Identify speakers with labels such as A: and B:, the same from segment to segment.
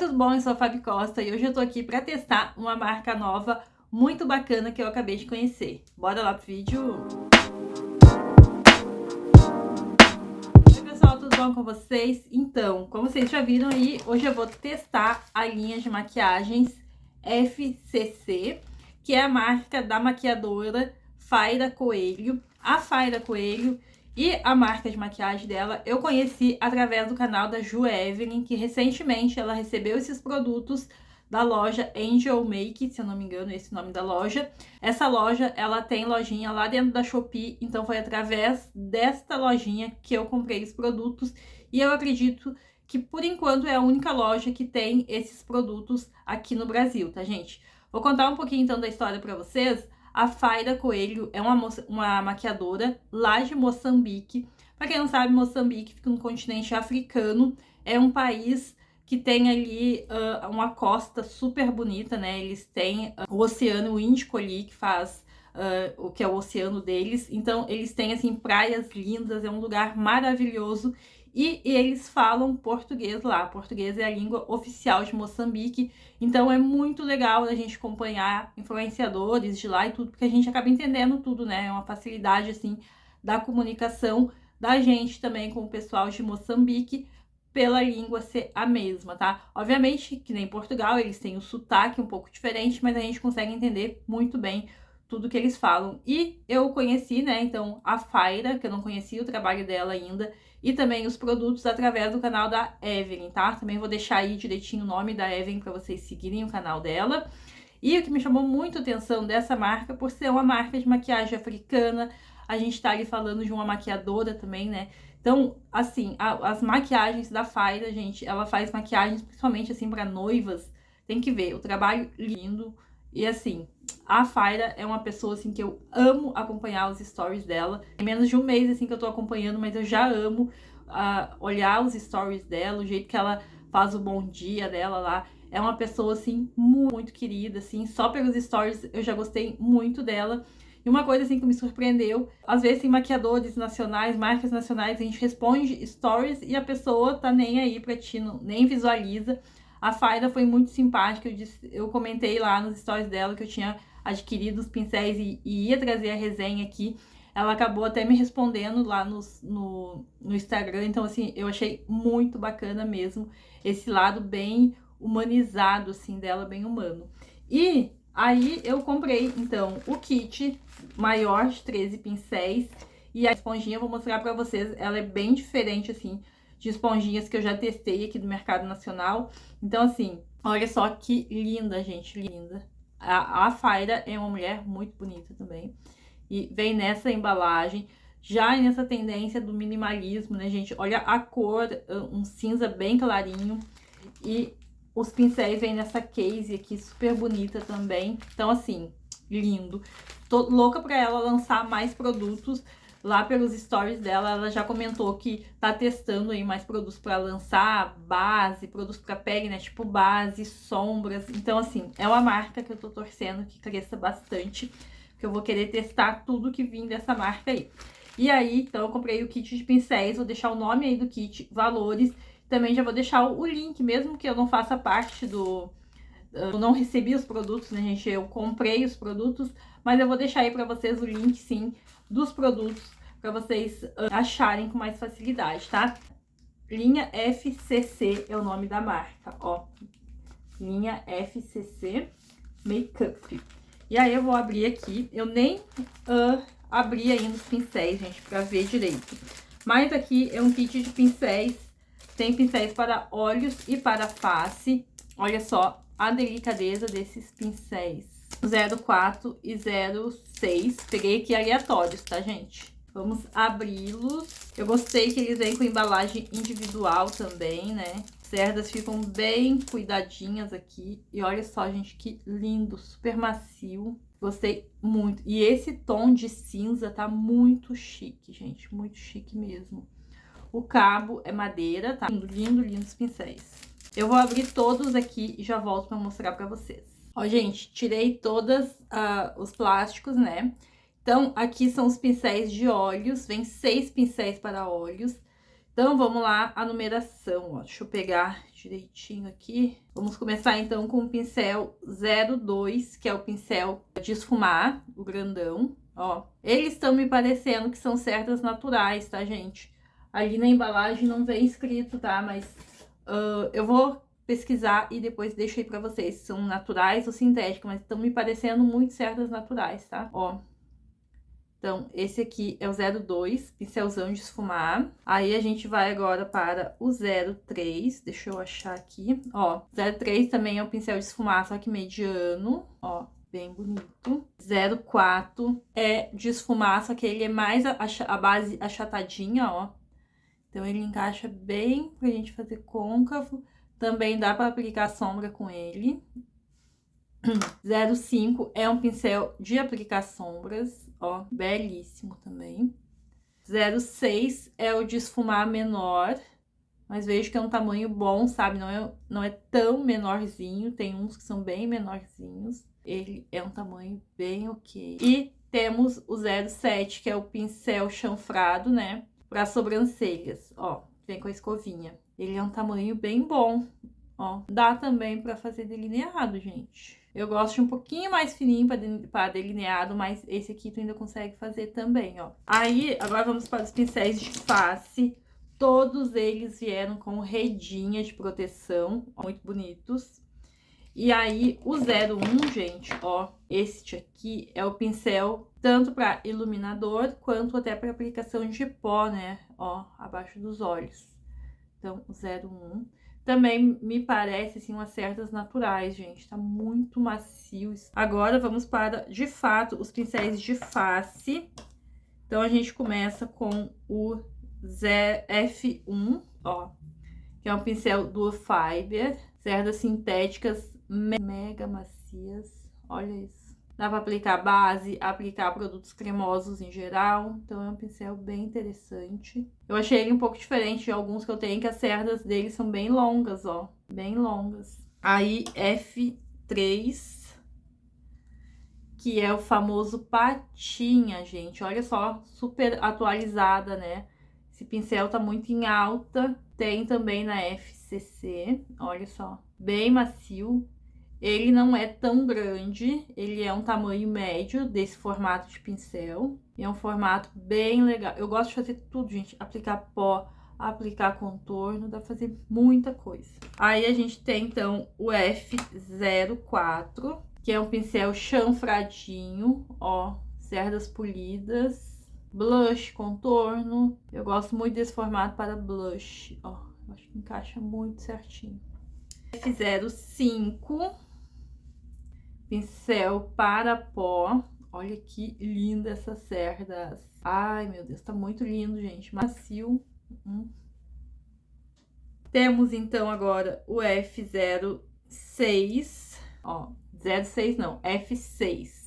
A: tudo bom? Eu sou a Fabi Costa e hoje eu tô aqui para testar uma marca nova muito bacana que eu acabei de conhecer. Bora lá pro vídeo? Oi pessoal, tudo bom com vocês? Então, como vocês já viram aí, hoje eu vou testar a linha de maquiagens FCC, que é a marca da maquiadora Fayda Coelho. A Fayda Coelho e a marca de maquiagem dela eu conheci através do canal da Ju Evelyn, que recentemente ela recebeu esses produtos da loja Angel Make, se eu não me engano, esse é o nome da loja. Essa loja, ela tem lojinha lá dentro da Shopee, então foi através desta lojinha que eu comprei os produtos e eu acredito que por enquanto é a única loja que tem esses produtos aqui no Brasil, tá, gente? Vou contar um pouquinho então da história pra vocês. A Fayda Coelho é uma maquiadora lá de Moçambique. Para quem não sabe, Moçambique fica no continente africano. É um país que tem ali uma costa super bonita, né? Eles têm o Oceano Índico ali, que faz o que é o oceano deles. Então, eles têm, assim, praias lindas, é um lugar maravilhoso. E eles falam português lá. Português é a língua oficial de Moçambique. Então é muito legal a gente acompanhar influenciadores de lá e tudo, porque a gente acaba entendendo tudo, né? É uma facilidade, assim, da comunicação da gente também com o pessoal de Moçambique, pela língua ser a mesma, tá? Obviamente que nem Portugal, eles têm o sotaque um pouco diferente, mas a gente consegue entender muito bem tudo que eles falam. E eu conheci, né, então, a Fayda, que eu não conhecia o trabalho dela ainda, e também os produtos através do canal da Evelyn, tá? Também vou deixar aí direitinho o nome da Evelyn para vocês seguirem o canal dela. E o que me chamou muito a atenção dessa marca, por ser uma marca de maquiagem africana, a gente tá ali falando de uma maquiadora também, né? Então, assim, as maquiagens da Fayda, gente, ela faz maquiagens principalmente, assim, para noivas. Tem que ver, o trabalho lindo. E, assim, a Fayda é uma pessoa, assim, que eu amo acompanhar os stories dela. Tem menos de um mês, assim, que eu tô acompanhando, mas eu já amo olhar os stories dela, o jeito que ela faz o bom dia dela lá. É uma pessoa, assim, muito querida, assim. Só pelos stories eu já gostei muito dela. E uma coisa, assim, que me surpreendeu, às vezes tem maquiadores nacionais, marcas nacionais, a gente responde stories e a pessoa tá nem aí pra ti, nem visualiza. A Fayda foi muito simpática, eu comentei lá nos stories dela que eu tinha adquirido os pincéis e ia trazer a resenha aqui. Ela acabou até me respondendo lá no Instagram, então, assim, eu achei muito bacana mesmo esse lado bem humanizado, assim, dela, bem humano. E aí eu comprei, então, o kit maior de 13 pincéis e a esponjinha eu vou mostrar pra vocês, ela é bem diferente, assim, de esponjinhas que eu já testei aqui do mercado nacional. Então, assim, olha só que linda, gente, linda. A Fayda é uma mulher muito bonita também. E vem nessa embalagem, já nessa tendência do minimalismo, né, gente? Olha a cor, um cinza bem clarinho. E os pincéis vêm nessa case aqui, super bonita também. Então, assim, lindo. Tô louca pra ela lançar mais produtos. Lá pelos stories dela, ela já comentou que tá testando aí mais produtos pra lançar, base, produtos pra pele, né? Tipo base, sombras. Então, assim, é uma marca que eu tô torcendo que cresça bastante, que eu vou querer testar tudo que vim dessa marca aí. E aí, então, eu comprei o kit de pincéis, vou deixar o nome aí do kit, valores. Também já vou deixar o link, mesmo que eu não faça parte do... Eu não recebi os produtos, né, gente? Eu comprei os produtos, mas eu vou deixar aí pra vocês o link, sim, dos produtos, pra vocês acharem com mais facilidade, tá? Linha FCC é o nome da marca, ó. Linha FCC Makeup. E aí eu vou abrir aqui. Eu nem abri ainda os pincéis, gente, pra ver direito. Mas aqui é um kit de pincéis. Tem pincéis para olhos e para face. Olha só a delicadeza desses pincéis. 04 e 06. Peguei aqui aleatórios, tá, gente? Vamos abri-los. Eu gostei que eles vêm com embalagem individual também, né? As cerdas ficam bem cuidadinhas aqui. E olha só, gente, que lindo, super macio. Gostei muito. E esse tom de cinza tá muito chique, gente. Muito chique mesmo. O cabo é madeira, tá? Lindo, lindo, lindo os pincéis. Eu vou abrir todos aqui e já volto pra mostrar pra vocês. Ó, gente, tirei todos os plásticos, né? Então, aqui são os pincéis de olhos. Vem 6 pincéis para olhos. Então, vamos lá a numeração, ó. Deixa eu pegar direitinho aqui. Vamos começar, então, com o pincel 02, que é o pincel de esfumar, o grandão, ó. Eles estão me parecendo que são cerdas naturais, tá, gente? Ali na embalagem não vem escrito, tá? Mas eu vou pesquisar e depois deixo aí pra vocês se são naturais ou sintéticas, mas estão me parecendo muito cerdas naturais, tá? Ó. Então, esse aqui é o 02, pincelzão de esfumar. Aí, a gente vai agora para o 03, deixa eu achar aqui. Ó, 03 também é um pincel de esfumar, só que mediano, ó, bem bonito. 04 é de esfumar, só que ele é mais a base achatadinha, ó. Então, ele encaixa bem pra gente fazer côncavo. Também dá pra aplicar sombra com ele. 05 é um pincel de aplicar sombras, ó, belíssimo também. 06 é o de esfumar menor, mas vejo que é um tamanho bom, sabe? Não é tão menorzinho, tem uns que são bem menorzinhos. Ele é um tamanho bem ok. E temos o 07, que é o pincel chanfrado, né? Para sobrancelhas, ó, vem com a escovinha. Ele é um tamanho bem bom, ó. Dá também para fazer delineado, gente. Eu gosto de um pouquinho mais fininho para delineado, mas esse aqui tu ainda consegue fazer também, ó. Aí, agora vamos para os pincéis de face. Todos eles vieram com redinha de proteção, ó, muito bonitos. E aí, o 01, gente, ó, este aqui é o pincel tanto para iluminador quanto até para aplicação de pó, né, ó, abaixo dos olhos. Então, o 01. Também me parece, assim, umas cerdas naturais, gente. Tá muito macio. Agora, vamos para, de fato, os pincéis de face. Então, a gente começa com o F1, ó. Que é um pincel Dual Fiber. Cerdas sintéticas mega macias. Olha isso. Dá pra aplicar base, aplicar produtos cremosos em geral. Então, é um pincel bem interessante. Eu achei ele um pouco diferente de alguns que eu tenho, que as cerdas dele são bem longas, ó. Bem longas. Aí, F3, que é o famoso patinha, gente. Olha só, super atualizada, né? Esse pincel tá muito em alta. Tem também na FCC, olha só. Bem macio. Ele não é tão grande, ele é um tamanho médio desse formato de pincel. E é um formato bem legal. Eu gosto de fazer tudo, gente. Aplicar pó, aplicar contorno, dá pra fazer muita coisa. Aí a gente tem, então, o F04, que é um pincel chanfradinho, ó, cerdas polidas. Blush, contorno. Eu gosto muito desse formato para blush, ó. Acho que encaixa muito certinho. F05. Pincel para pó. Olha que linda essas cerdas. Ai, meu Deus, tá muito lindo, gente. Macio. Temos, então, agora o F06. Ó, 06 não, F6.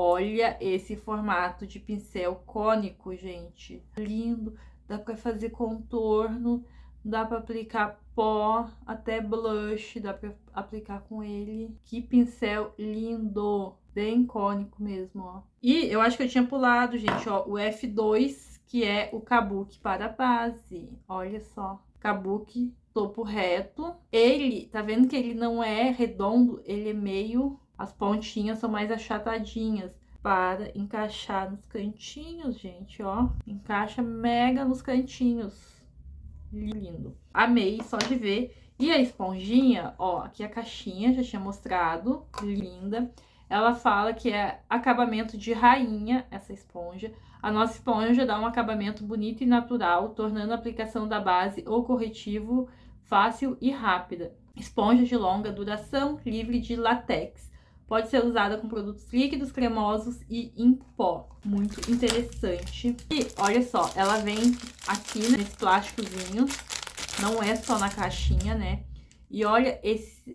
A: Olha esse formato de pincel cônico, gente. Lindo. Dá pra fazer contorno. Dá pra aplicar pó, até blush, dá pra aplicar com ele. Que pincel lindo! Bem cônico mesmo, ó. E eu acho que eu tinha pulado, gente, ó, o F2, que é o kabuki para base. Olha só, kabuki topo reto. Ele, tá vendo que ele não é redondo, ele é meio... As pontinhas são mais achatadinhas para encaixar nos cantinhos, gente, ó. Encaixa mega nos cantinhos. Lindo. Amei só de ver. E a esponjinha, ó, aqui a caixinha, já tinha mostrado, linda. Ela fala que é acabamento de rainha, essa esponja. A nossa esponja dá um acabamento bonito e natural, tornando a aplicação da base ou corretivo fácil e rápida. Esponja de longa duração, livre de látex. Pode ser usada com produtos líquidos, cremosos e em pó. Muito interessante. E olha só, ela vem aqui nesse plásticozinho. Não é só na caixinha, né? E olha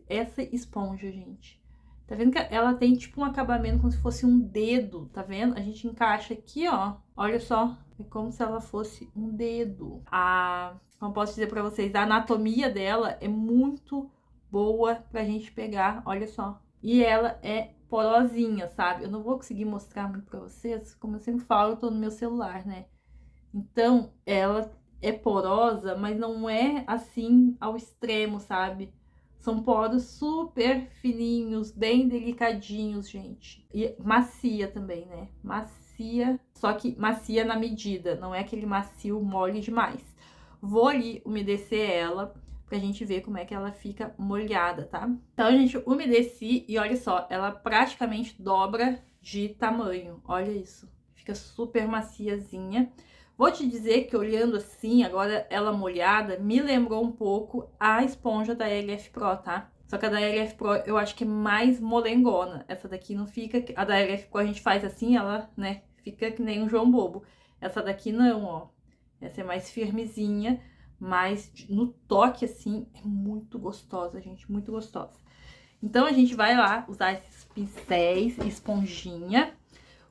A: essa esponja, gente. Tá vendo que ela tem tipo um acabamento como se fosse um dedo, tá vendo? A gente encaixa aqui, ó. Olha só, é como se ela fosse um dedo. Como posso dizer pra vocês, a anatomia dela é muito boa pra gente pegar, olha só. E ela é porosinha, sabe? Eu não vou conseguir mostrar muito pra vocês, como eu sempre falo, eu tô no meu celular, né? Então, ela é porosa, mas não é assim ao extremo, sabe? São poros super fininhos, bem delicadinhos, gente. E macia também, né? Macia, só que macia na medida, não é aquele macio mole demais. Vou ali umedecer ela pra gente ver como é que ela fica molhada, tá? Então, gente, umedeci e olha só, ela praticamente dobra de tamanho. Olha isso, fica super maciazinha. Vou te dizer que olhando assim, agora ela molhada, me lembrou um pouco a esponja da LF Pro, tá? Só que a da LF Pro eu acho que é mais molengona. Essa daqui não fica... A da LF Pro a gente faz assim, ela, né, fica que nem um João Bobo. Essa daqui não, ó. Essa é mais firmezinha, mas no toque, assim, é muito gostosa, gente, muito gostosa. Então, a gente vai lá usar esses pincéis, esponjinha.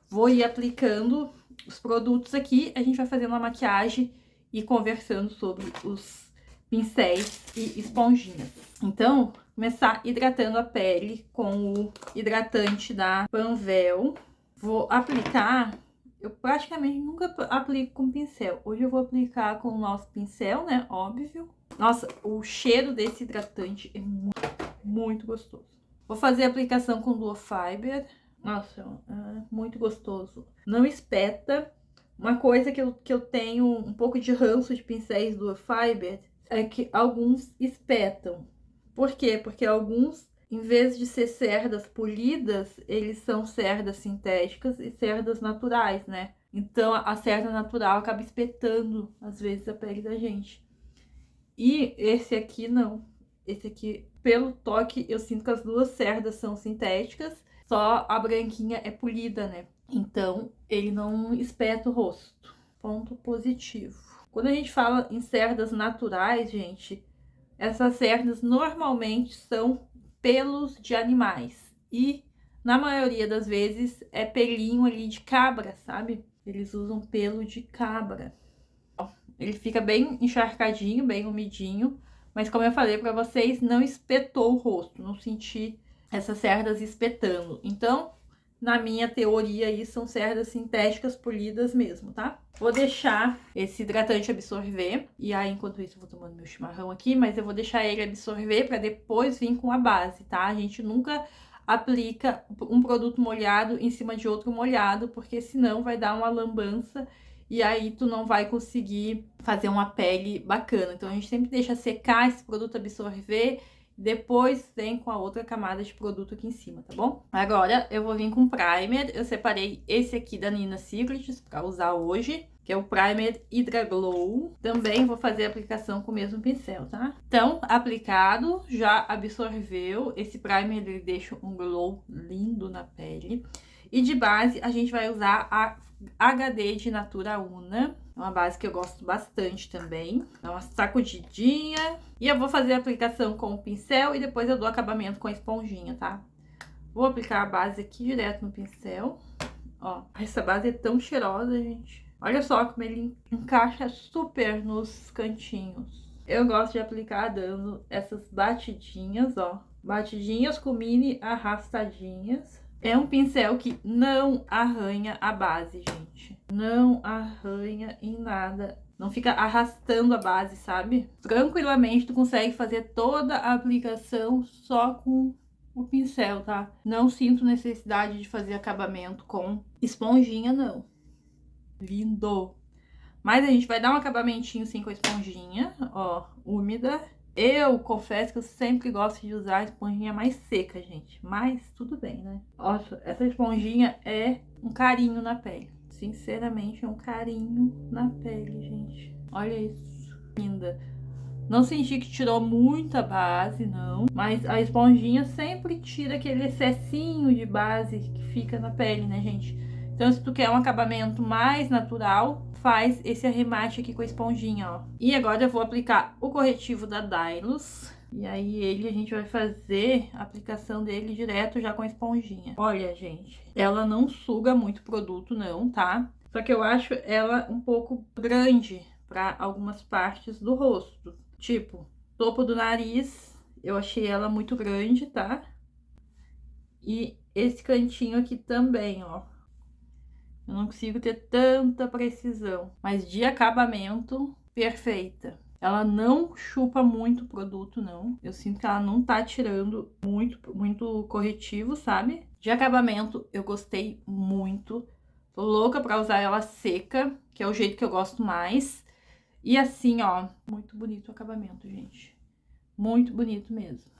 A: Vou ir aplicando os produtos aqui, a gente vai fazendo a maquiagem e conversando sobre os pincéis e esponjinhas. Então, começar hidratando a pele com o hidratante da Panvel. Vou aplicar, eu praticamente nunca aplico com pincel. Hoje eu vou aplicar com o nosso pincel, né, óbvio. Nossa, o cheiro desse hidratante é muito gostoso. Vou fazer a aplicação com Duo Fiber. Nossa, muito gostoso. Não espeta. Uma coisa que eu tenho um pouco de ranço de pincéis Duo Fiber é que alguns espetam. Por quê? Porque alguns, em vez de ser cerdas polidas, eles são cerdas sintéticas e cerdas naturais, né? Então, a cerda natural acaba espetando, às vezes, a pele da gente. E esse aqui, não. Esse aqui, pelo toque, eu sinto que as duas cerdas são sintéticas. Só a branquinha é polida, né? Então, ele não espeta o rosto. Ponto positivo. Quando a gente fala em cerdas naturais, gente, essas cerdas normalmente são pelos de animais. E, na maioria das vezes, é pelinho ali de cabra, sabe? Eles usam pelo de cabra. Ele fica bem encharcadinho, bem umidinho. Mas como eu falei pra vocês, não espetou o rosto. Não senti essas cerdas espetando. Então, na minha teoria aí, são cerdas sintéticas polidas mesmo, tá? Vou deixar esse hidratante absorver. E aí, enquanto isso, eu vou tomando meu chimarrão aqui. Mas eu vou deixar ele absorver pra depois vir com a base, tá? A gente nunca aplica um produto molhado em cima de outro molhado, porque senão vai dar uma lambança e aí tu não vai conseguir fazer uma pele bacana. Então, a gente sempre deixa secar esse produto, absorver, depois vem com a outra camada de produto aqui em cima, tá bom? Agora, eu vou vir com primer. Eu separei esse aqui da Nina Secrets pra usar hoje, que é o Primer Hydra Glow. Também vou fazer a aplicação com o mesmo pincel, tá? Então, aplicado, já absorveu. Esse primer, ele deixa um glow lindo na pele. E de base, a gente vai usar a HD de Natura Una. É uma base que eu gosto bastante também. Dá uma sacudidinha. E eu vou fazer a aplicação com o pincel e depois eu dou acabamento com a esponjinha, tá? Vou aplicar a base aqui direto no pincel. Ó, essa base é tão cheirosa, gente. Olha só como ele encaixa super nos cantinhos. Eu gosto de aplicar dando essas batidinhas, ó. Batidinhas com mini arrastadinhas. É um pincel que não arranha a base, gente. Não arranha em nada. Não fica arrastando a base, sabe? Tranquilamente tu consegue fazer toda a aplicação só com o pincel, tá? Não sinto necessidade de fazer acabamento com esponjinha, não. Lindo! Mas a gente vai dar um acabamentinho sim com a esponjinha, ó, úmida. Eu confesso que eu sempre gosto de usar a esponjinha mais seca, gente. Mas tudo bem, né? Nossa, essa esponjinha é um carinho na pele. Sinceramente, é um carinho na pele, gente. Olha isso. Linda. Não senti que tirou muita base, não. Mas a esponjinha sempre tira aquele excessinho de base que fica na pele, né, gente? Então, se tu quer um acabamento mais natural, faz esse arremate aqui com a esponjinha, ó. E agora eu vou aplicar o corretivo da Dylos. E aí a gente vai fazer a aplicação dele direto já com a esponjinha. Olha, gente, ela não suga muito produto, não, tá? Só que eu acho ela um pouco grande para algumas partes do rosto. Tipo, topo do nariz, eu achei ela muito grande, tá? E esse cantinho aqui também, ó. Eu não consigo ter tanta precisão. Mas de acabamento, perfeita. Ela não chupa muito o produto, não. Eu sinto que ela não tá tirando muito corretivo, sabe? De acabamento, eu gostei muito. Tô louca pra usar ela seca, que é o jeito que eu gosto mais. E assim, ó, muito bonito o acabamento, gente. Muito bonito mesmo.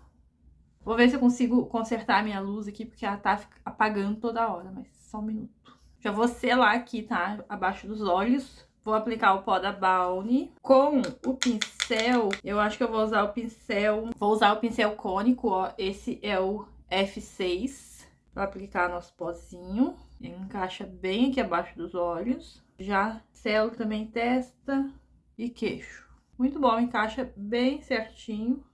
A: Vou ver se eu consigo consertar a minha luz aqui, porque ela tá apagando toda hora, mas só um minuto. Já vou selar aqui, tá? Abaixo dos olhos. Vou aplicar o pó da Balmy. Com o pincel, eu acho que eu vou usar o pincel... Vou usar o pincel cônico, ó. Esse é o F6. Pra aplicar nosso pozinho. Ele encaixa bem aqui abaixo dos olhos. Já selo também testa e queixo. Muito bom, encaixa bem certinho.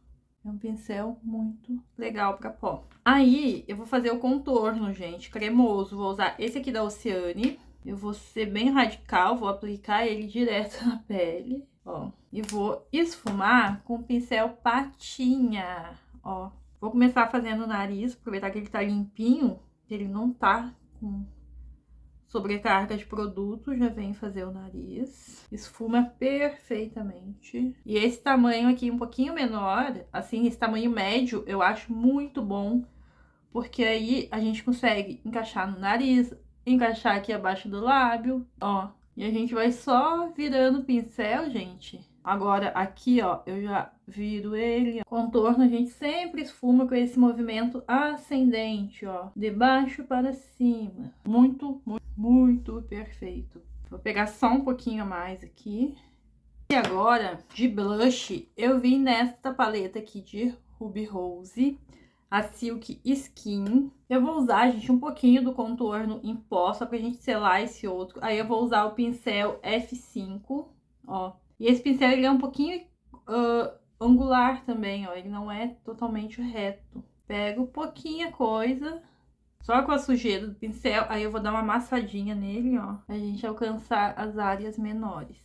A: É um pincel muito legal pra pó. Aí, eu vou fazer o contorno, gente, cremoso. Vou usar esse aqui da Oceane. Eu vou ser bem radical, vou aplicar ele direto na pele, ó. E vou esfumar com o pincel patinha, ó. Vou começar fazendo o nariz, aproveitar que ele tá limpinho, que ele não tá com sobrecarga de produto, já vem fazer o nariz. Esfuma perfeitamente. E esse tamanho aqui um pouquinho menor, assim, esse tamanho médio, eu acho muito bom, porque aí a gente consegue encaixar no nariz, encaixar aqui abaixo do lábio, ó. E a gente vai só virando o pincel, gente. Agora aqui, ó, eu já viro ele. Contorno a gente sempre esfuma com esse movimento ascendente, ó. De baixo para cima. Muito perfeito. Vou pegar só um pouquinho a mais aqui. E agora, de blush, eu vim nesta paleta aqui de Ruby Rose, a Silk Skin. Eu vou usar, gente, um pouquinho do contorno em pó, só pra gente selar esse outro. Aí eu vou usar o pincel F5, ó. E esse pincel, ele é um pouquinho angular também, ó. Ele não é totalmente reto. Pego pouquinha coisa, só com a sujeira do pincel. Aí eu vou dar uma amassadinha nele, ó, pra gente alcançar as áreas menores.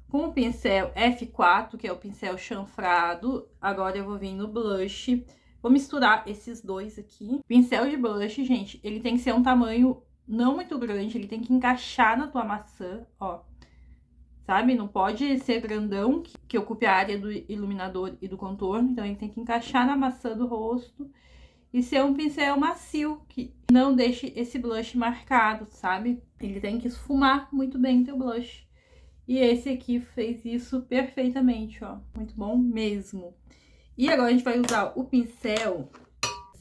A: Com o pincel F4, que é o pincel chanfrado, agora eu vou vir no blush. Vou misturar esses dois aqui. Pincel de blush, gente, ele tem que ser um tamanho não muito grande, ele tem que encaixar na tua maçã, ó. Sabe? Não pode ser grandão, que ocupe a área do iluminador e do contorno. Então, ele tem que encaixar na maçã do rosto. E ser um pincel macio, que não deixe esse blush marcado, sabe? Ele tem que esfumar muito bem o teu blush. E esse aqui fez isso perfeitamente, ó. Muito bom mesmo. E agora a gente vai usar o pincel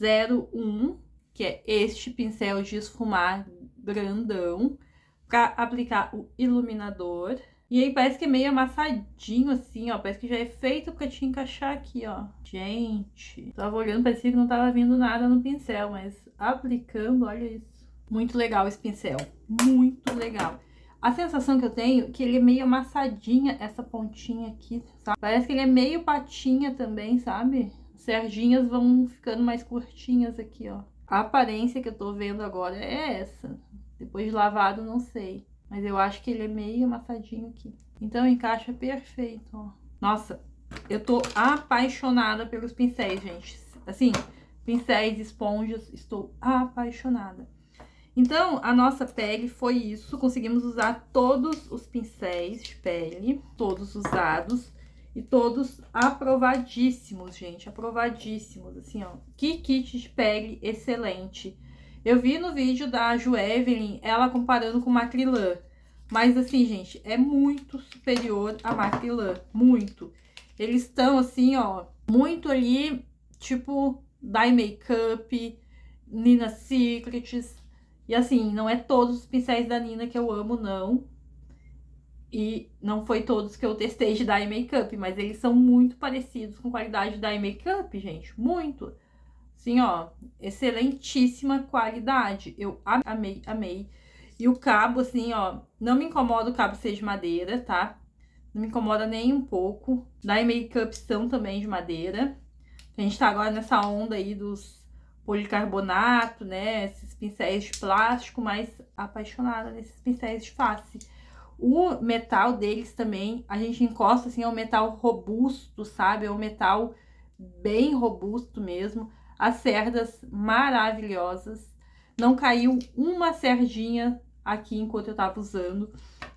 A: 01, que é este pincel de esfumar grandão, pra aplicar o iluminador. E aí parece que é meio amassadinho assim, ó. Parece que já é feito pra te encaixar aqui, ó. Gente, tava olhando, parecia que não tava vindo nada no pincel, mas aplicando, olha isso. Muito legal esse pincel, muito legal. A sensação que eu tenho é que ele é meio amassadinha, essa pontinha aqui, sabe? Parece que ele é meio patinha também, sabe? As cerjinhas vão ficando mais curtinhas aqui, ó. A aparência que eu tô vendo agora é essa. Depois de lavado, não sei. Mas eu acho que ele é meio amassadinho aqui. Então, encaixa perfeito, ó. Nossa, eu tô apaixonada pelos pincéis, gente. Assim, pincéis, esponjas, estou apaixonada. Então, a nossa pele foi isso. Conseguimos usar todos os pincéis de pele, todos usados. E todos aprovadíssimos, gente. Aprovadíssimos, assim, ó. Que kit de pele excelente. Eu vi no vídeo da Ju Evelyn, ela comparando com Macrylan. Mas assim, gente, é muito superior a Macrylan. Muito. Eles estão assim, ó, muito ali, tipo, Dye Makeup, Nina Secrets. E assim, não é todos os pincéis da Nina que eu amo, não. E não foi todos que eu testei de Dye Makeup, mas eles são muito parecidos com qualidade de Dye Makeup, gente. Muito. Assim, ó, excelentíssima qualidade. Eu amei, amei. E o cabo, assim, ó, não me incomoda o cabo ser de madeira, tá? Não me incomoda nem um pouco. Dye Makeup são também de madeira. A gente tá agora nessa onda aí dos policarbonato, né? Esses pincéis de plástico, mas apaixonada nesses pincéis de face. O metal deles também, a gente encosta, assim, é um metal robusto, sabe? É um metal bem robusto mesmo. As cerdas maravilhosas. Não caiu uma cerdinha aqui enquanto eu tava usando.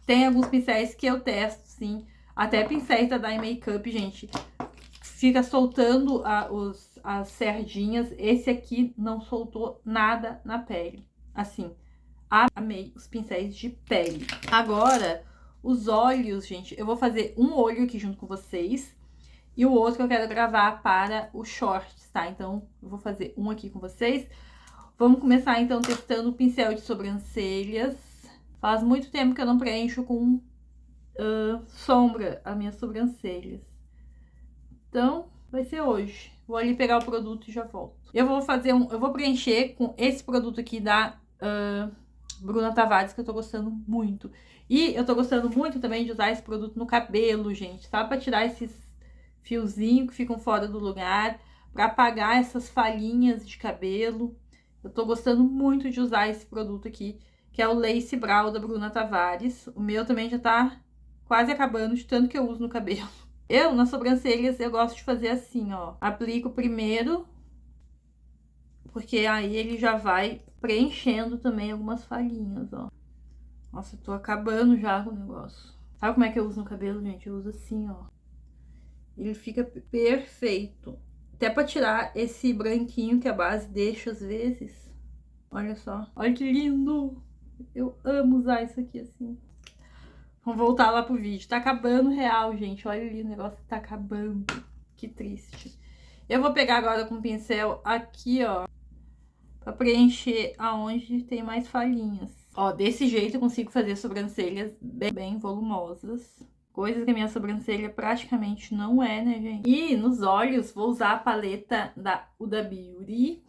A: Tem alguns pincéis que eu testo, sim. Até pincéis da Dye Makeup, gente, fica soltando as cerdinhas. Esse aqui não soltou nada na pele. Assim, amei os pincéis de pele. Agora, os olhos, gente, eu vou fazer um olho aqui junto com vocês. E o outro eu quero gravar para os shorts, tá? Então, eu vou fazer um aqui com vocês. Vamos começar, então, testando o pincel de sobrancelhas. Faz muito tempo que eu não preencho com sombra as minhas sobrancelhas. Então, vai ser hoje. Vou ali pegar o produto e já volto. Eu vou preencher com esse produto aqui da Bruna Tavares, que eu tô gostando muito. E eu tô gostando muito também de usar esse produto no cabelo, gente, tá? Pra tirar esses fiozinhos que ficam fora do lugar, pra apagar essas falhinhas de cabelo. Eu tô gostando muito de usar esse produto aqui, que é o Lace Brow da Bruna Tavares. O meu também já tá quase acabando de tanto que eu uso no cabelo. Eu, nas sobrancelhas, eu gosto de fazer assim, ó. Aplico primeiro, porque aí ele já vai preenchendo também algumas falhinhas, ó. Nossa, eu tô acabando já com o negócio. Sabe como é que eu uso no cabelo, gente? Eu uso assim, ó. Ele fica perfeito. Até pra tirar esse branquinho que a base deixa às vezes. Olha só. Olha que lindo! Eu amo usar isso aqui assim. Vamos voltar lá pro vídeo. Tá acabando real, gente. Olha ali, o negócio tá acabando. Que triste. Eu vou pegar agora com o pincel aqui, ó, pra preencher aonde tem mais falhinhas. Ó, desse jeito eu consigo fazer sobrancelhas bem volumosas. Coisa que a minha sobrancelha praticamente não é, né, gente? E nos olhos, vou usar a paleta da Huda Beauty.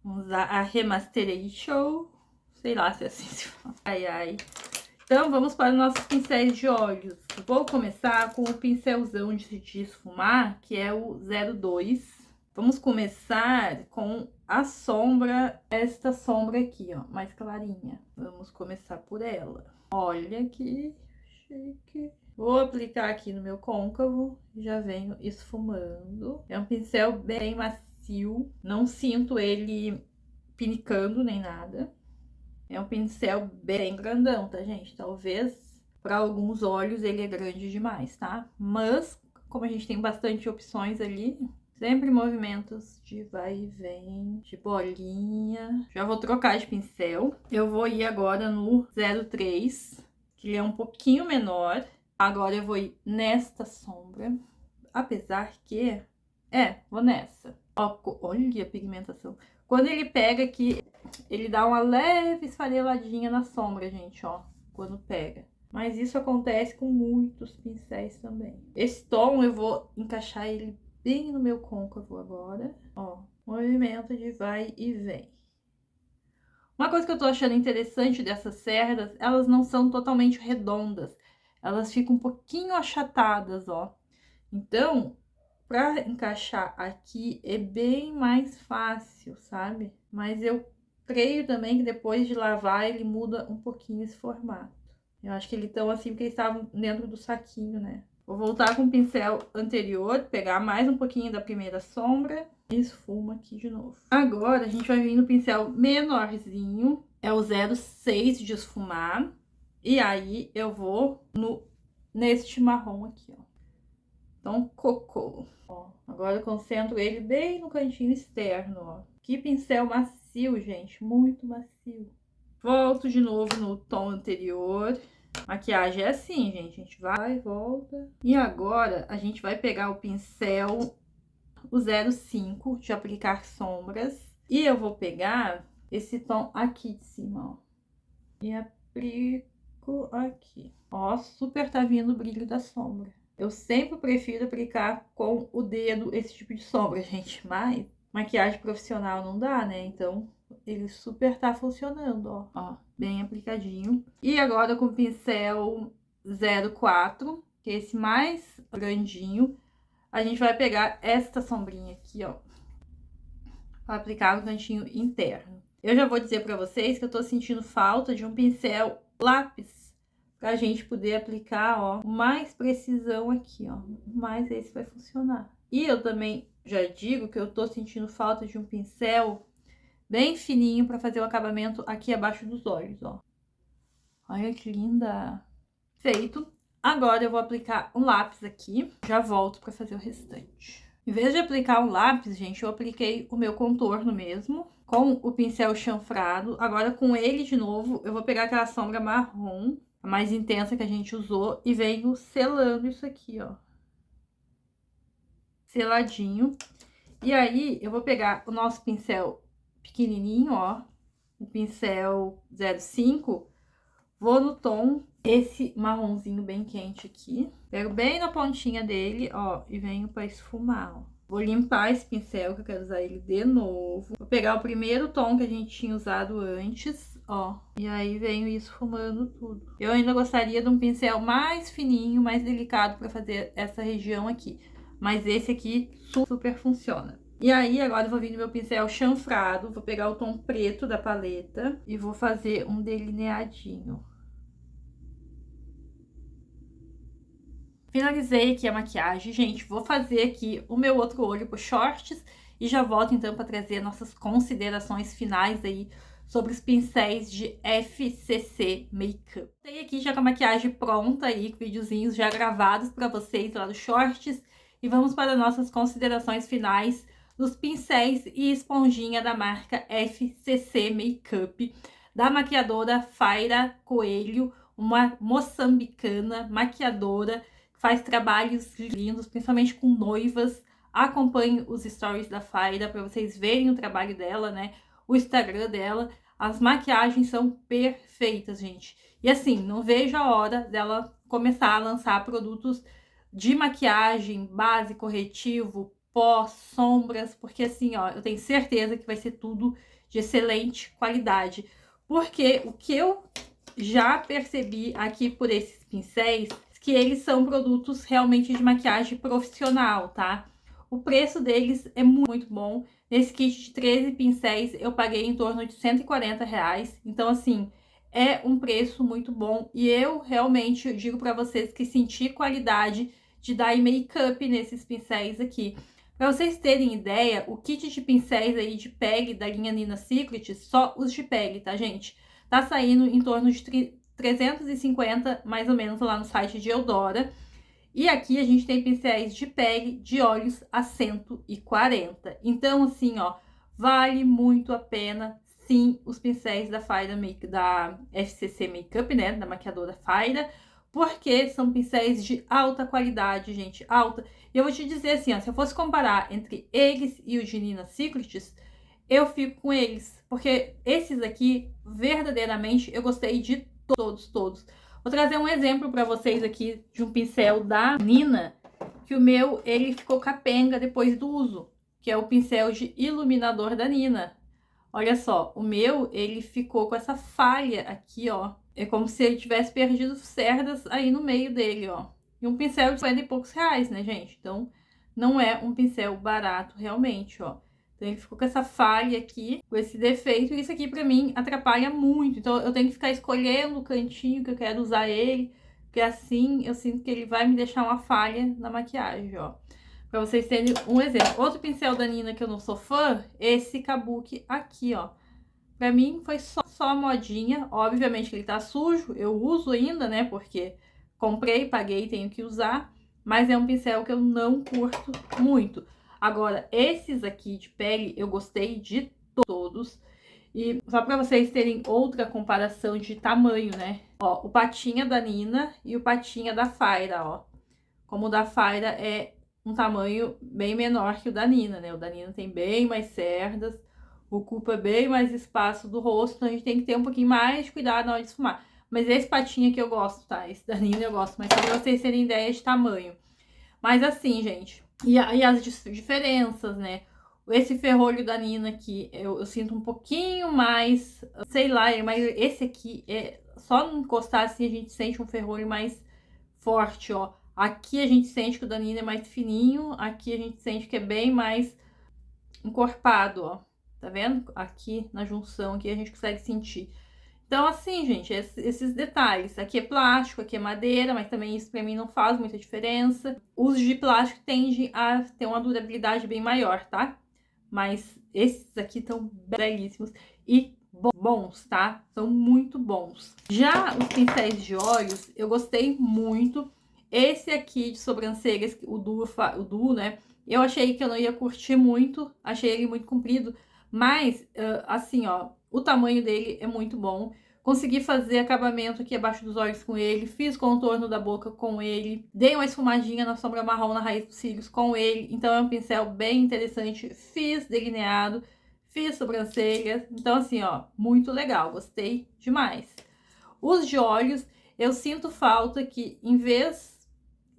A: Vamos usar a Remasteration. Sei lá se é assim se fala. Ai, ai. Então, vamos para os nossos pincéis de olhos. Vou começar com o pincelzão de esfumar, que é o 02. Vamos começar com a sombra, esta sombra aqui, ó, mais clarinha. Vamos começar por ela. Olha que chique. Vou aplicar aqui no meu côncavo, já venho esfumando. É um pincel bem macio, não sinto ele pinicando nem nada. É um pincel bem grandão, tá, gente? Talvez para alguns olhos ele é grande demais, tá? Mas, como a gente tem bastante opções ali, sempre movimentos de vai e vem, de bolinha. Já vou trocar de pincel. Eu vou ir agora no 03, que ele é um pouquinho menor. Agora eu vou ir nesta sombra. Apesar que... vou nessa. Ó, olha a pigmentação. Quando ele pega aqui, ele dá uma leve esfareladinha na sombra, gente, ó. Quando pega. Mas isso acontece com muitos pincéis também. Esse tom eu vou encaixar ele bem no meu côncavo agora. Ó, movimento de vai e vem. Uma coisa que eu tô achando interessante dessas cerdas, elas não são totalmente redondas. Elas ficam um pouquinho achatadas, ó. Então, pra encaixar aqui é bem mais fácil, sabe? Mas eu creio também que depois de lavar ele muda um pouquinho esse formato. Eu acho que eles estão assim porque eles estavam dentro do saquinho, né? Vou voltar com o pincel anterior, pegar mais um pouquinho da primeira sombra e esfumo aqui de novo. Agora a gente vai vir no pincel menorzinho, é o 06 de esfumar. E aí eu vou neste marrom aqui, ó. Então, cocô. Ó, agora eu concentro ele bem no cantinho externo, ó. Que pincel macio, gente, muito macio. Volto de novo no tom anterior. Maquiagem é assim, gente, a gente vai e volta. E agora a gente vai pegar o pincel, o 05, de aplicar sombras. E eu vou pegar esse tom aqui de cima, ó. E aplico aqui. Ó, super tá vindo o brilho da sombra. Eu sempre prefiro aplicar com o dedo esse tipo de sombra, gente, mas maquiagem profissional não dá, né? Então, ele super tá funcionando, ó. Ó, bem aplicadinho. E agora com o pincel 04, que é esse mais grandinho, a gente vai pegar esta sombrinha aqui, ó, para aplicar no cantinho interno. Eu já vou dizer pra vocês que eu tô sentindo falta de um pincel lápis, pra gente poder aplicar, ó, mais precisão aqui, ó. Mas esse vai funcionar. E eu também já digo que eu tô sentindo falta de um pincel bem fininho pra fazer o acabamento aqui abaixo dos olhos, ó. Olha que linda! Feito. Agora eu vou aplicar um lápis aqui, já volto pra fazer o restante. Em vez de aplicar um lápis, gente, eu apliquei o meu contorno mesmo, com o pincel chanfrado. Agora com ele de novo, eu vou pegar aquela sombra marrom, a mais intensa que a gente usou, e venho selando isso aqui, ó. Seladinho. E aí, eu vou pegar o nosso pincel pequenininho, ó, o pincel 05, vou no tom, esse marronzinho bem quente aqui, pego bem na pontinha dele, ó, e venho pra esfumar, ó. Vou limpar esse pincel, que eu quero usar ele de novo. Vou pegar o primeiro tom que a gente tinha usado antes, ó, e aí venho esfumando tudo. Eu ainda gostaria de um pincel mais fininho, mais delicado pra fazer essa região aqui, mas esse aqui super funciona. E aí, agora eu vou vir no meu pincel chanfrado, vou pegar o tom preto da paleta e vou fazer um delineadinho. Finalizei aqui a maquiagem, gente, vou fazer aqui o meu outro olho pro shorts e já volto então para trazer nossas considerações finais aí sobre os pincéis de FCC Makeup. Tenho aqui já com a maquiagem pronta aí, com videozinhos já gravados para vocês lá do shorts e vamos para nossas considerações finais dos pincéis e esponjinha da marca FCC Makeup, da maquiadora Faira Coelho, uma moçambicana maquiadora, faz trabalhos lindos, principalmente com noivas. Acompanhe os stories da Faira para vocês verem o trabalho dela, né? O Instagram dela. As maquiagens são perfeitas, gente. E assim, não vejo a hora dela começar a lançar produtos de maquiagem, base, corretivo, pó, sombras, porque assim, ó, eu tenho certeza que vai ser tudo de excelente qualidade. Porque o que eu já percebi aqui por esses pincéis, que eles são produtos realmente de maquiagem profissional, tá? O preço deles é muito bom. Nesse kit de 13 pincéis, eu paguei em torno de R$140. Então, assim, é um preço muito bom. E eu realmente digo pra vocês que senti qualidade de dar make-up nesses pincéis aqui. Pra vocês terem ideia, o kit de pincéis aí de pele da linha Nina Secret, só os de pele, tá, gente? Tá saindo em torno de 350, mais ou menos, lá no site de Eudora. E aqui a gente tem pincéis de pele, de olhos a 140. Então, assim, ó, vale muito a pena, sim, os pincéis da Faira, da FCC Makeup, né, da maquiadora Faira, porque são pincéis de alta qualidade, gente, alta. E eu vou te dizer assim, ó, se eu fosse comparar entre eles e o de Nina Secrets, eu fico com eles, porque esses aqui, verdadeiramente, eu gostei de todos. Vou trazer um exemplo para vocês aqui de um pincel da Nina, que o meu, ele ficou capenga depois do uso, que é o pincel de iluminador da Nina. Olha só, o meu, ele ficou com essa falha aqui, ó. É como se ele tivesse perdido cerdas aí no meio dele, ó. E um pincel de 50 e poucos reais, né, gente? Então, não é um pincel barato realmente, ó. Então, ele ficou com essa falha aqui, com esse defeito, e isso aqui pra mim atrapalha muito. Então, eu tenho que ficar escolhendo o cantinho que eu quero usar ele, porque assim eu sinto que ele vai me deixar uma falha na maquiagem, ó. Pra vocês terem um exemplo. Outro pincel da Nina que eu não sou fã, esse Kabuki aqui, ó. Pra mim foi só modinha. Obviamente que ele tá sujo, eu uso ainda, né, porque comprei, paguei, tenho que usar. Mas é um pincel que eu não curto muito. Agora, esses aqui de pele, eu gostei de todos. E só pra vocês terem outra comparação de tamanho, né? Ó, o patinha da Nina e o patinha da Faira, ó. Como o da Faira é um tamanho bem menor que o da Nina, né? O da Nina tem bem mais cerdas, ocupa bem mais espaço do rosto, então a gente tem que ter um pouquinho mais de cuidado na hora de esfumar. Mas esse patinho aqui eu gosto, tá? Esse da Nina eu gosto, mas só pra vocês terem ideia de tamanho. Mas assim, gente, e as diferenças, né? Esse ferrolho da Nina aqui, eu sinto um pouquinho mais, sei lá, mas esse aqui, só não encostar assim, a gente sente um ferrolho mais forte, ó. Aqui a gente sente que o da Nina é mais fininho, aqui a gente sente que é bem mais encorpado, ó. Tá vendo? Aqui na junção, aqui a gente consegue sentir. Então, assim, gente, esses detalhes. Aqui é plástico, aqui é madeira, mas também isso pra mim não faz muita diferença. Os de plástico tendem a ter uma durabilidade bem maior, tá? Mas esses aqui estão belíssimos. E bons, tá? São muito bons. Já os pincéis de olhos, eu gostei muito. Esse aqui de sobrancelhas, o Duo, né? Eu achei que eu não ia curtir muito, achei ele muito comprido, mas, assim, ó, o tamanho dele é muito bom. Consegui fazer acabamento aqui abaixo dos olhos com ele, fiz contorno da boca com ele, dei uma esfumadinha na sombra marrom na raiz dos cílios com ele, então é um pincel bem interessante. Fiz delineado, fiz sobrancelhas, então assim, ó, muito legal, gostei demais. Os de olhos, eu sinto falta que, em vez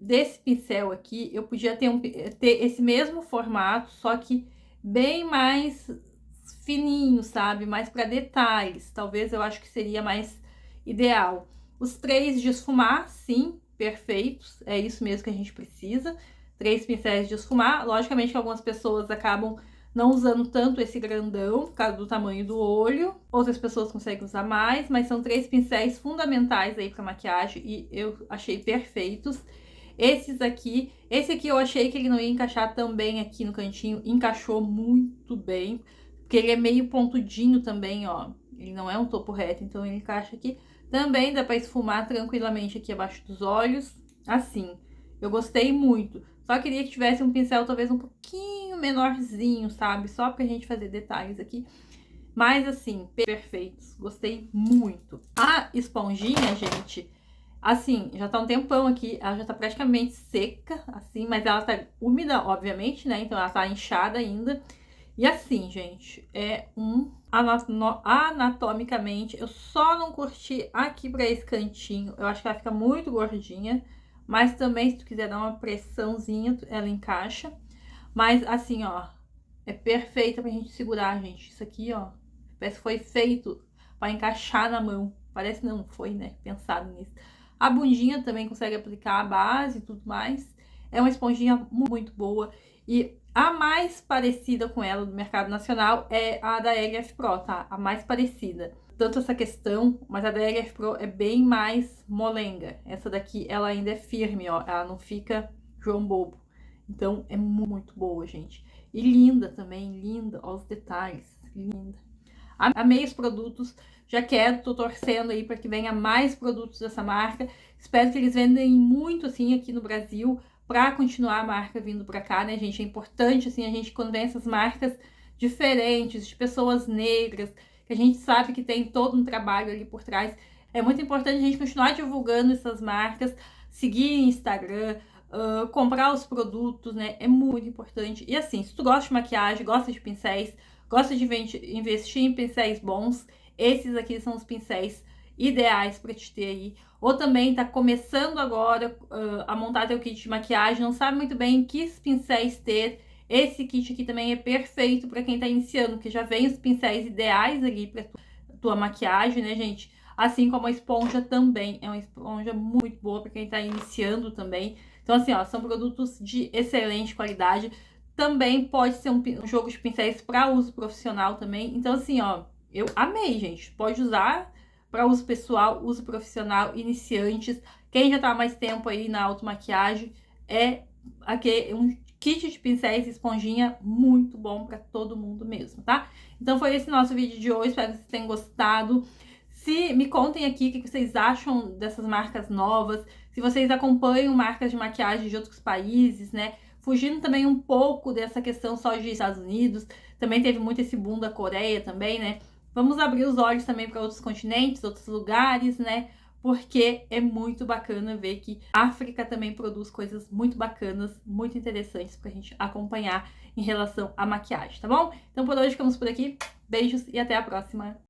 A: desse pincel aqui, eu podia ter esse mesmo formato, só que bem mais fininho, sabe? Mais para detalhes. Talvez eu acho que seria mais ideal. Os 3 de esfumar, sim, perfeitos. É isso mesmo que a gente precisa. 3 pincéis de esfumar. Logicamente que algumas pessoas acabam não usando tanto esse grandão, por causa do tamanho do olho. Outras pessoas conseguem usar mais, mas são 3 pincéis fundamentais aí para maquiagem e eu achei perfeitos. Esses aqui, esse aqui eu achei que ele não ia encaixar também aqui no cantinho, encaixou muito bem, porque ele é meio pontudinho também, ó. Ele não é um topo reto, então ele encaixa aqui. Também dá para esfumar tranquilamente aqui abaixo dos olhos, assim. Eu gostei muito. Só queria que tivesse um pincel talvez um pouquinho menorzinho, sabe? Só pra gente fazer detalhes aqui. Mas assim, perfeitos. Gostei muito. A esponjinha, gente, assim, já tá um tempão aqui, ela já tá praticamente seca, assim, mas ela tá úmida, obviamente, né? Então ela tá inchada ainda. E assim, gente, é anatomicamente, eu só não curti aqui pra esse cantinho. Eu acho que ela fica muito gordinha, mas também se tu quiser dar uma pressãozinha, ela encaixa. Mas assim, ó, é perfeita pra gente segurar, gente. Isso aqui, ó, parece que foi feito pra encaixar na mão. Parece não, foi, né? Pensado nisso. A bundinha também consegue aplicar a base e tudo mais. É uma esponjinha muito boa. E a mais parecida com ela do mercado nacional é a da LF Pro, tá? A mais parecida. Tanto essa questão, mas a da LF Pro é bem mais molenga. Essa daqui, ela ainda é firme, ó. Ela não fica João Bobo. Então, é muito boa, gente. E linda também, linda. Ó os detalhes, linda. Amei os produtos, já quero, tô torcendo aí para que venha mais produtos dessa marca. Espero que eles vendem muito assim aqui no Brasil para continuar a marca vindo para cá, né, gente? É importante assim a gente quando vem essas marcas diferentes, de pessoas negras, que a gente sabe que tem todo um trabalho ali por trás. É muito importante a gente continuar divulgando essas marcas, seguir Instagram, comprar os produtos, né? É muito importante. E assim, se tu gosta de maquiagem, gosta de pincéis, gosta de investir em pincéis bons, esses aqui são os pincéis ideais para te ter aí. Ou também tá começando agora a montar teu kit de maquiagem, não sabe muito bem que pincéis ter. Esse kit aqui também é perfeito para quem tá iniciando, porque já vem os pincéis ideais ali para tua maquiagem, né, gente? Assim como a esponja também, é uma esponja muito boa para quem tá iniciando também. Então, assim, ó, são produtos de excelente qualidade. Também pode ser um jogo de pincéis para uso profissional também. Então, assim, ó, eu amei, gente. Pode usar para uso pessoal, uso profissional, iniciantes. Quem já tá há mais tempo aí na automaquiagem, é aqui um kit de pincéis e esponjinha muito bom para todo mundo mesmo, tá? Então foi esse nosso vídeo de hoje, espero que vocês tenham gostado. Me contem aqui o que vocês acham dessas marcas novas, se vocês acompanham marcas de maquiagem de outros países, né? Fugindo também um pouco dessa questão só de Estados Unidos, também teve muito esse boom da Coreia também, né? Vamos abrir os olhos também para outros continentes, outros lugares, né? Porque é muito bacana ver que a África também produz coisas muito bacanas, muito interessantes pra gente acompanhar em relação à maquiagem, tá bom? Então por hoje ficamos por aqui. Beijos e até a próxima!